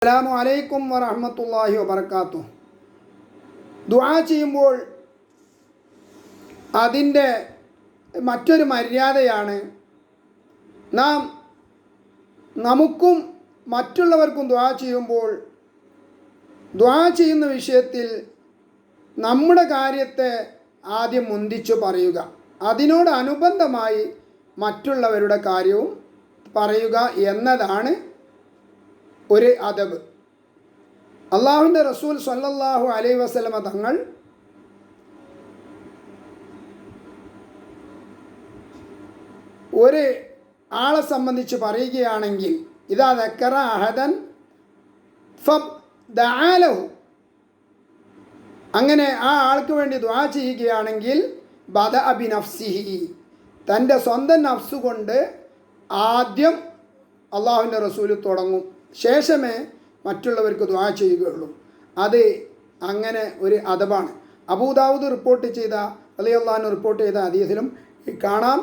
അസ്സലാമു അലൈക്കും വറഹ്മത്തുള്ളാഹി വബറകാതുഹു. ദുആ ചെയ്യുമ്പോൾ അതിൻ്റെ മറ്റൊരു മര്യാദയാണ് നമുക്കും മറ്റുള്ളവർക്കും ദുആ ചെയ്യുമ്പോൾ ദുആ ചെയ്യുന്ന വിഷയത്തിൽ നമ്മുടെ കാര്യത്തെ ആദ്യം മുന്തിച്ചു പറയുക, അതിനോടനുബന്ധമായി മറ്റുള്ളവരുടെ കാര്യവും പറയുക എന്നതാണ് ഒരു അദബ്. അള്ളാഹുവിൻ്റെ റസൂൽ സ്വല്ലല്ലാഹു അലൈഹി വസല്ലമ തങ്ങൾ ഒരു ആളെ സംബന്ധിച്ച് പറയുകയാണെങ്കിൽ ഇദാ ദക്കറ അഹദൻ ഫദഅലഹു, അങ്ങനെ ആ ആൾക്ക് വേണ്ടി ദുആ ചെയ്യുകയാണെങ്കിൽ ബദഅ ബിനഫ്സിഹി, തൻ്റെ സ്വന്തം നഫ്സ് കൊണ്ട് ആദ്യം അള്ളാഹുവിൻ്റെ റസൂൽ തുടങ്ങും, ശേഷമേ മറ്റുള്ളവർക്ക് ദുആ ചെയ്യുകയുള്ളൂ. അത് അങ്ങനെ ഒരു അദബാണ്. അബൂദാവൂദ് റിപ്പോർട്ട് ചെയ്ത റളിയല്ലാഹു അൻഹു റിപ്പോർട്ട് ചെയ്ത ഹദീസിലും കാണാം,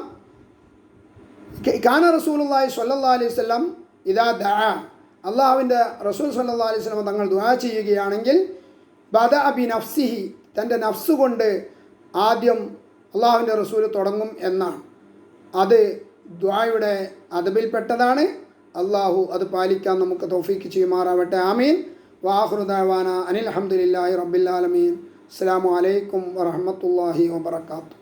കാന റസൂലുള്ളാഹി സ്വല്ലല്ലാഹു അലൈഹി വസല്ലം ഇദാ ദഅ, അള്ളാഹുവിൻ്റെ റസൂൽ സ്വല്ലല്ലാഹു അലൈഹി വസല്ലം തങ്ങൾ ദുആ ചെയ്യുകയാണെങ്കിൽ ബദഅ ബിനഫ്സിഹി, തൻ്റെ നഫ്സ് കൊണ്ട് ആദ്യം അള്ളാഹുവിൻ്റെ റസൂൽ തുടങ്ങും എന്നാണ്. അത് ദുആയുടെ അദബിൽപ്പെട്ടതാണ്. അള്ളാഹു അത് പാലിക്കാൻ നമുക്ക് തൗഫീക്ക് ചെയ്യുമാറാവട്ടെ. ആമീൻ. വആഖിറു ദഅവാന അനിൽ ഹംദുലില്ലാഹി റബ്ബിൽ ആലമീൻ. അസ്സലാമു അലൈക്കും വറഹ്മത്തുള്ളാഹി വബറകാതുഹു.